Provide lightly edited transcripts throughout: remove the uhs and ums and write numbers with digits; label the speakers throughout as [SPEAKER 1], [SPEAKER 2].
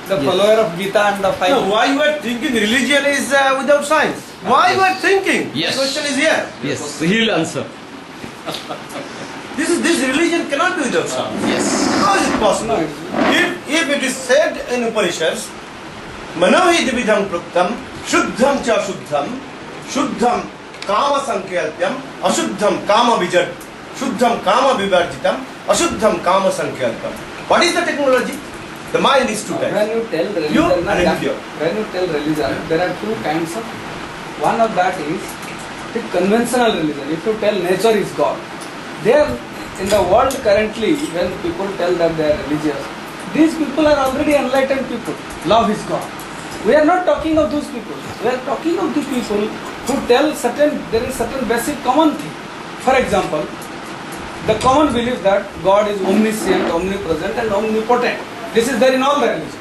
[SPEAKER 1] the follower of Gita and the five.
[SPEAKER 2] No, why you are thinking religion is without science? Why you are thinking?
[SPEAKER 3] Yes.
[SPEAKER 2] The question is here.
[SPEAKER 3] Yes, he will answer.
[SPEAKER 2] This religion cannot be without science.
[SPEAKER 3] Yes.
[SPEAKER 2] How is it possible? If it is said in Upanishads, Manohi dividham pruktam, shuddham cha shuddham, shuddham kama sankalpyam, ashuddham kama vijad, shuddham kama vivarjitam, ashuddham kama sankalpam. What is the technology? The mind is two types.
[SPEAKER 1] When you tell
[SPEAKER 2] Pure
[SPEAKER 1] religion,
[SPEAKER 2] and impure.
[SPEAKER 1] when you tell religion, there are two kinds of. One of that is the conventional religion. If you tell nature is God, there in the world currently, when people tell that they are religious, these people are already enlightened people. Love is God. We are not talking of those people. We are talking of the people who tell there is certain basic common thing. For example, the common belief that God is omniscient, omnipresent and omnipotent. This is there in all the religions.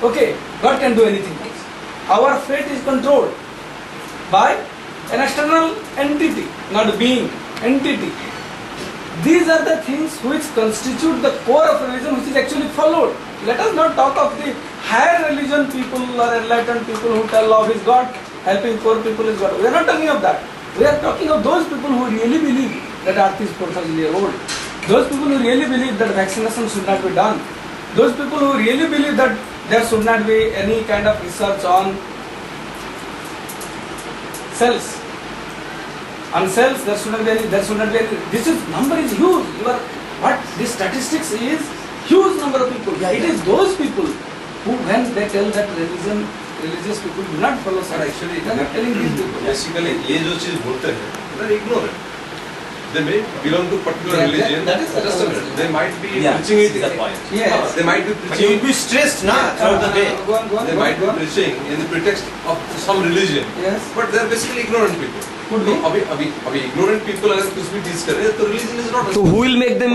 [SPEAKER 1] Okay, God can do anything else. Our fate is controlled by an external entity, not being, entity. These are the things which constitute the core of religion, which is actually followed. Let us not talk of the higher religion people or enlightened people who tell love is God, helping poor people is God. We are not talking of that. We are talking of those people who really believe that earth is 4,000 years old. Those people who really believe that vaccination should not be done. Those people who really believe that there should not be any kind of research on cells. On cells, there should not be any. This number is huge. What this statistics is huge number of people. It is those people who, when they tell that religious people do not follow science. Actually, they are not telling these people.
[SPEAKER 4] Basically, ये जो चीज बोलते हैं, they are ignorant. They may belong to particular religion.
[SPEAKER 1] That is
[SPEAKER 4] just a minute. They might be
[SPEAKER 2] Yeah,
[SPEAKER 4] preaching it.
[SPEAKER 2] that point.
[SPEAKER 1] Yes.
[SPEAKER 4] They might be
[SPEAKER 2] But you
[SPEAKER 4] preaching.
[SPEAKER 2] will be stressed throughout the day.
[SPEAKER 1] Go on,
[SPEAKER 4] They might be preaching in the pretext of some religion.
[SPEAKER 1] Yes.
[SPEAKER 4] But they are basically ignorant people.
[SPEAKER 1] Could be.
[SPEAKER 4] अभी ignorant people अगर कुछ भी teach करें तो religion is not.
[SPEAKER 3] So who will make them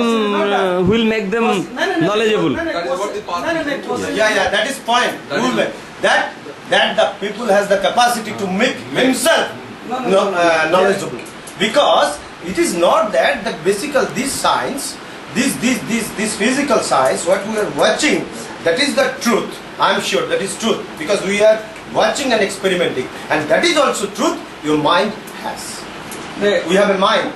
[SPEAKER 3] knowledgeable?
[SPEAKER 4] That is what the path.
[SPEAKER 2] Yeah, that is point.
[SPEAKER 4] That
[SPEAKER 2] Rule
[SPEAKER 4] is-
[SPEAKER 2] that the people has the capacity to make himself knowledgeable. Because it is not that basically this science, this physical science, what we are watching, that is the truth. I am sure that is truth because we are watching and experimenting, and that is also truth. Your mind has. We have a mind.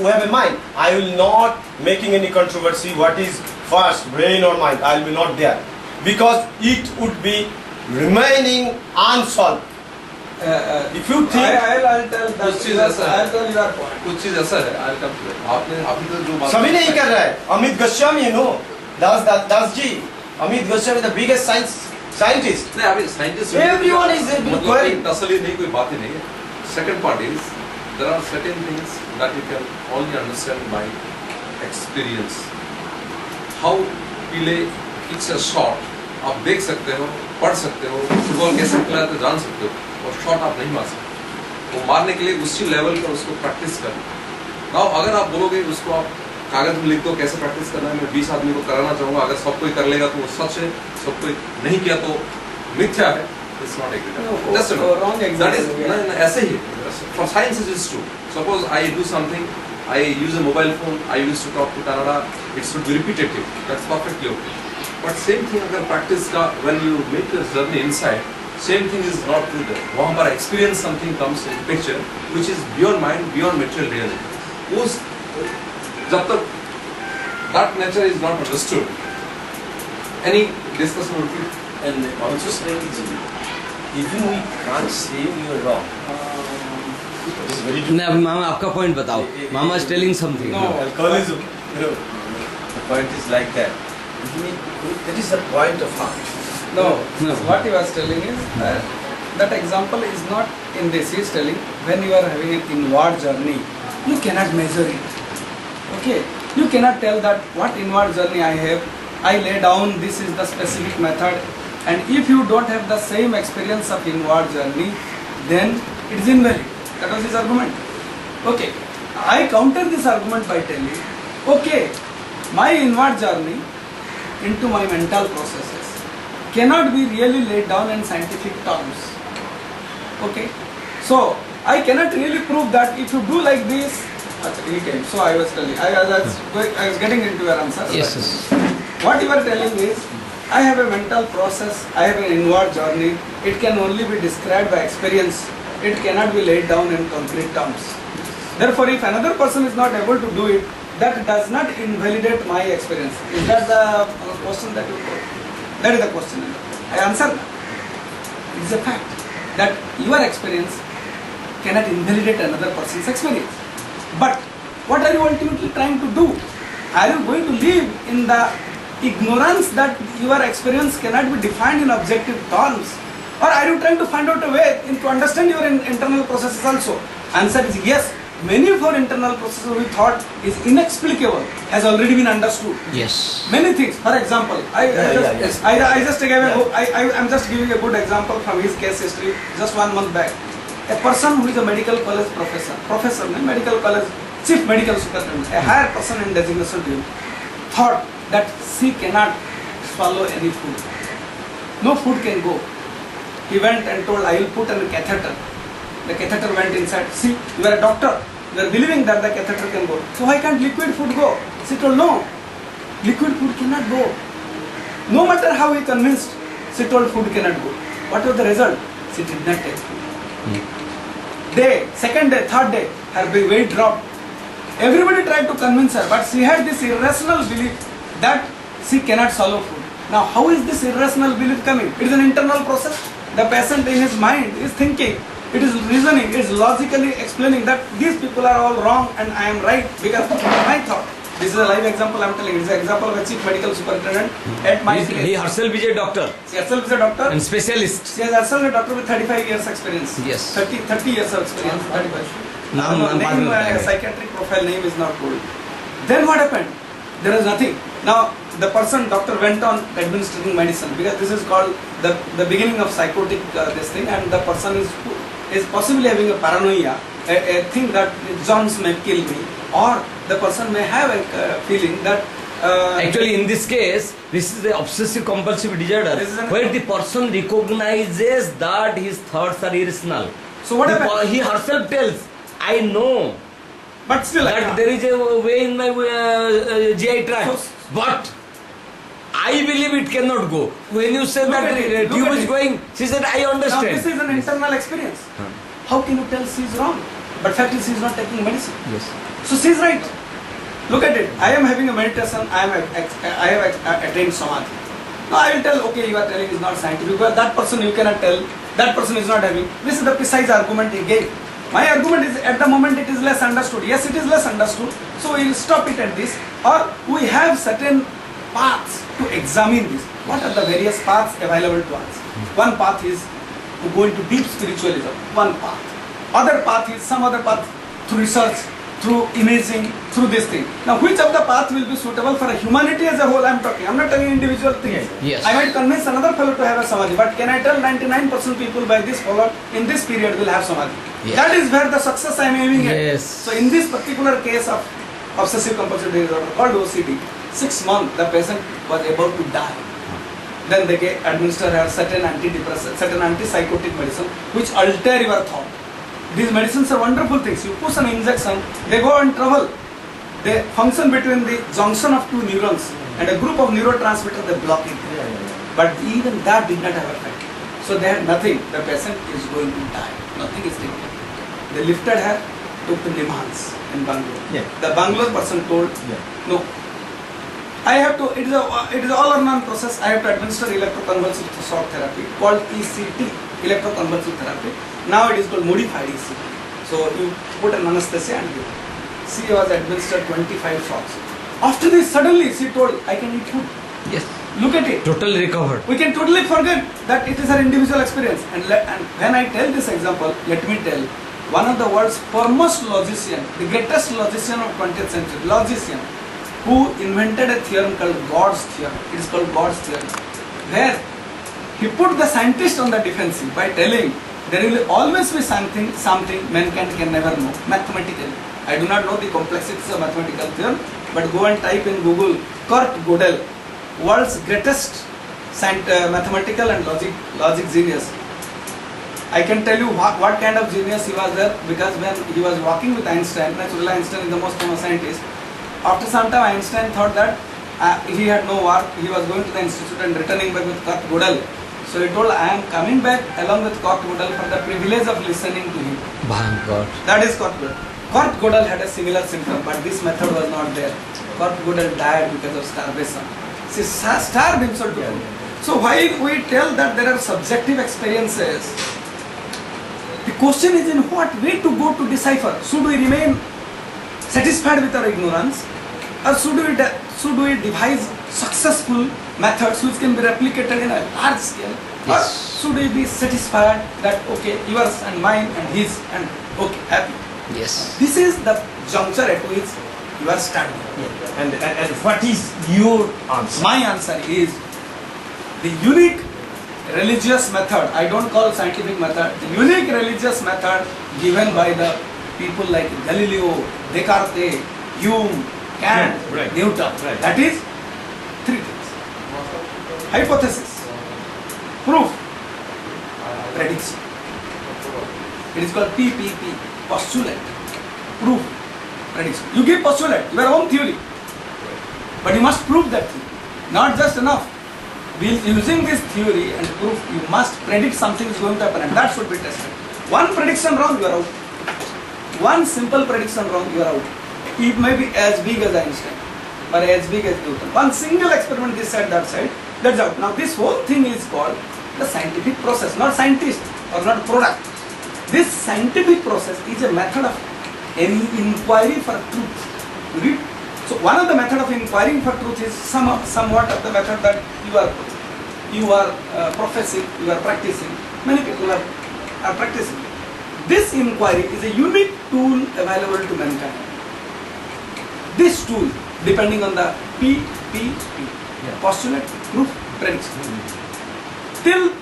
[SPEAKER 2] We have a mind. I will not making any controversy. What is first, brain or mind? I will be not there because it would be remaining unsolved. If you think,
[SPEAKER 1] I'll tell that.
[SPEAKER 4] कुछ चीज ऐसा है।
[SPEAKER 1] I'll tell your point.
[SPEAKER 4] कुछ चीज ऐसा है आपने अभी तो जो बात
[SPEAKER 2] सभी नहीं कर रहा है. Amit Goswami, you know, Das ji, Amit Goswami, the biggest scientist.
[SPEAKER 4] नहीं अभी साइंटिस्ट
[SPEAKER 2] Everyone is inquiring.
[SPEAKER 4] तसली नहीं कोई बात ही नहीं है. Second part is there are certain things that you can only understand by experience. How pile kicks a shot आप देख सकते हो, पढ़ सकते हो, फुटबॉल कैसे खेलते जान सकते हो, और शॉट आप नहीं मार सकते. वो मारने के लिए उसी लेवल पर उसको प्रैक्टिस करना. नाउ अगर आप बोलोगे उसको आप कागज में लिख दो कैसे प्रैक्टिस करना है, मैं 20 आदमी को कराना चाहूँगा, अगर सब कोई कर लेगा तो वो सच है, सब कोई नहीं किया तो मिथ्या है. It's not agreed. That's
[SPEAKER 1] wrong
[SPEAKER 4] it. That is
[SPEAKER 1] example.
[SPEAKER 4] ऐसे ही. For science it is true. Suppose I do something, I use a mobile phone, I used to talk to Kannada, it should be repetitive. That's perfectly okay. But same thing अगर practice का when you make a journey inside, same thing is not true there. वहाँ पर experience something comes in picture which is beyond mind, beyond material reality. उस जब तक that nature is not understood, any discussion would be.
[SPEAKER 2] And also saying, even we can't say you are wrong. It is very
[SPEAKER 3] नहीं अभी मामा आपका point बताओ. Mama is telling something.
[SPEAKER 1] No.
[SPEAKER 2] Alcoholism, you know, the point is like that. That is the point of art.
[SPEAKER 1] No,
[SPEAKER 3] No.
[SPEAKER 1] what he was telling is that example is not in this. He is telling when you are having an inward journey, you cannot measure it. Okay, you cannot tell that what inward journey I have. I lay down. This is the specific method, and if you don't have the same experience of inward journey, then it is invalid. That was his argument. Okay, I counter this argument by telling, okay, my inward journey into my mental processes cannot be really laid down in scientific terms. Okay, so I cannot really prove that if you do like this. He came. So I was telling, I was getting into your answer.
[SPEAKER 3] Yes.
[SPEAKER 1] What you are telling is, I have a mental process, I have an inward journey. It can only be described by experience. It cannot be laid down in concrete terms. Therefore, if another person is not able to do it, that does not invalidate my experience. Is that the question that you put? That is the question. I answer that. It is a fact that your experience cannot invalidate another person's experience. But what are you ultimately trying to do? Are you going to live in the ignorance that your experience cannot be defined in objective terms? Or are you trying to find out a way to understand your internal processes also? Answer is yes. Many of our internal processes we thought is inexplicable has already been understood.
[SPEAKER 3] Yes.
[SPEAKER 1] Many things. For example, I'm just giving a good example from his case history just 1 month back. A person who is a medical college professor, medical college chief medical superintendent, a higher person in designation to him, thought that she cannot swallow any food. No food can go. He went and told, I will put a catheter. The catheter went inside. See, you are a doctor. You are believing that the catheter can go. So why can't liquid food go? She told, no. Liquid food cannot go. No matter how he convinced, she told food cannot go. What was the result? She did not take food. Day, second day, third day, her weight dropped. Everybody tried to convince her, but she had this irrational belief that she cannot swallow food. Now, how is this irrational belief coming? It is an internal process. The patient in his mind is thinking, it is reasoning, it is logically explaining that these people are all wrong and I am right because of my thought. This is a live example I am telling. It is an example of a chief medical superintendent at my place.
[SPEAKER 3] He herself is a doctor
[SPEAKER 1] She herself is a doctor.
[SPEAKER 3] and specialist.
[SPEAKER 1] She has herself a doctor with 35 years experience.
[SPEAKER 3] Yes.
[SPEAKER 1] 30 years of experience. 35. Psychiatric profile name is not told. Then what happened? There is nothing. Now the doctor went on administering medicine because this is called the beginning of psychotic this thing, and the person is possibly having a paranoia, a thing that germs may kill me, or the person may have a feeling that
[SPEAKER 3] Actually, in this case, this is the obsessive compulsive disorder where the person recognizes that his thoughts are irrational.
[SPEAKER 1] So what happened?
[SPEAKER 3] He herself tells, I know
[SPEAKER 1] but still
[SPEAKER 3] that there is a way in my GI tract,
[SPEAKER 1] So-
[SPEAKER 3] but I believe it cannot go. When you say that
[SPEAKER 1] look
[SPEAKER 3] tube
[SPEAKER 1] at
[SPEAKER 3] is
[SPEAKER 1] it.
[SPEAKER 3] going, she said, I
[SPEAKER 1] Now
[SPEAKER 3] understand.
[SPEAKER 1] this is an internal experience. How can you tell she is wrong? But fact is she is not taking medicine.
[SPEAKER 3] Yes.
[SPEAKER 1] So she is right. Look at it. I am having a meditation. I have attained samadhi. Now I will tell, okay, you are telling is not scientific, but that person you cannot tell. That person is not having. This is the precise argument he gave. My argument is at the moment it is less understood. Yes, it is less understood. So we will stop it at this. Or we have certain paths to examine this. What are the various paths available to us? One path is to go into deep spiritualism. One path. Other path is some other path through research, through imaging, through this thing. Now, which of the path will be suitable for a humanity as a whole? I am talking. I am not talking individual things.
[SPEAKER 3] Yes.
[SPEAKER 1] I might convince another fellow to have a samadhi, but can I tell 99% people by this follow in this period will have samadhi?
[SPEAKER 3] Yes.
[SPEAKER 1] That is where the success I am aiming at.
[SPEAKER 3] Yes.
[SPEAKER 1] So, in this particular case of obsessive compulsive disorder called OCD, 6 months the patient was about to die. Then they administer her certain antidepressant, certain antipsychotic medicine which alter your thought. These medicines are wonderful things. You push an injection, they go and travel. They function between the junction of two neurons and a group of neurotransmitters, they block it. But even that did not have effect. So they had nothing. The patient is going to die. Nothing is taken. They lifted her, took to Nimhans in Bangalore.
[SPEAKER 2] Yeah.
[SPEAKER 1] The Bangalore person told, no, I have to, it is all or none process. I have to administer electroconvulsive shock therapy called ECT, electroconvulsive therapy. Now it is called modified ECT. So you put an anesthesia and give. She was administered 25 shocks. After this, suddenly she told, I can eat food.
[SPEAKER 3] Yes.
[SPEAKER 1] Look at it.
[SPEAKER 3] Totally recovered.
[SPEAKER 1] We can totally forget that it is her individual experience. And when I tell this example, let me tell, one of the world's foremost logician, the greatest logician of 20th century, logician, who invented a theorem called God's theorem. It is called God's theorem. Where he put the scientist on the defensive by telling there will always be something mankind can never know mathematically. I do not know the complexities of mathematical theorem, but go and type in Google Kurt Gödel, world's greatest mathematical and logic genius. I can tell you what kind of genius he was there, because when he was walking with Einstein, naturally Einstein is the most famous scientist. After some time Einstein thought that he had no work. He was going to the institute and returning back with Kurt Gödel. So he told, I am coming back along with Kurt Gödel for the privilege of listening to him.
[SPEAKER 3] My God.
[SPEAKER 1] That is Kurt Gödel. Kurt Gödel had a similar symptom, but this method was not there. Kurt Gödel died because of starvation. He starved himself to death. So while we tell that there are subjective experiences, the question is in what way to go to decipher. Should we remain satisfied with our ignorance, or should we devise successful methods which can be replicated in a large scale?
[SPEAKER 3] Yes.
[SPEAKER 1] Or should we be satisfied that okay, yours and mine and his and okay, happy?
[SPEAKER 3] Yes.
[SPEAKER 1] This is the juncture at which you are standing.
[SPEAKER 2] And what is your answer?
[SPEAKER 1] My answer is the unique religious method. I don't call scientific method. The unique religious method given by the people like Galileo, Descartes, Hume, Kant,
[SPEAKER 2] Right.
[SPEAKER 1] Newton.
[SPEAKER 2] Right.
[SPEAKER 1] That is three things: hypothesis, proof, prediction. It is called PPP, postulate, proof, prediction. You give postulate, your own theory, but you must prove that theory. Not just enough. Using this theory and proof, you must predict something is going to happen, and that should be tested. One prediction wrong, you are out. One simple prediction wrong, you are out. It may be as big as Einstein, or as big as Newton. One single experiment this side, that side, that's out. Now this whole thing is called the scientific process, not scientist or not product. This scientific process is a method of inquiry for truth. You read? So one of the method of inquiring for truth is somewhat of the method that you are professing, you are practicing. Many people are practicing. This inquiry is a unique tool available to mankind. This tool, depending on the PPP, postulate, proof, prediction. Till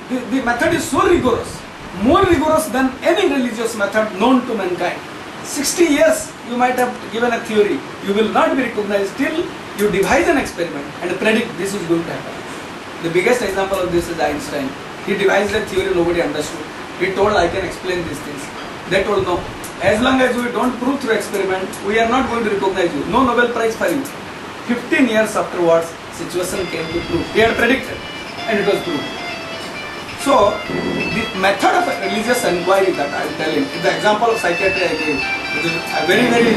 [SPEAKER 1] the method is so rigorous, more rigorous than any religious method known to mankind. 60 years you might have given a theory, you will not be recognized till you devise an experiment and predict this is going to happen. The biggest example of this is Einstein. He devised a theory nobody understood. He told, I can explain these things. They told, no. As long as we don't prove through experiment, we are not going to recognize you. No Nobel Prize for you. 15 years afterwards, situation came to prove. He had predicted and it was proved. So, the method of religious inquiry that I am telling, the example of psychiatry I gave, which is a very, very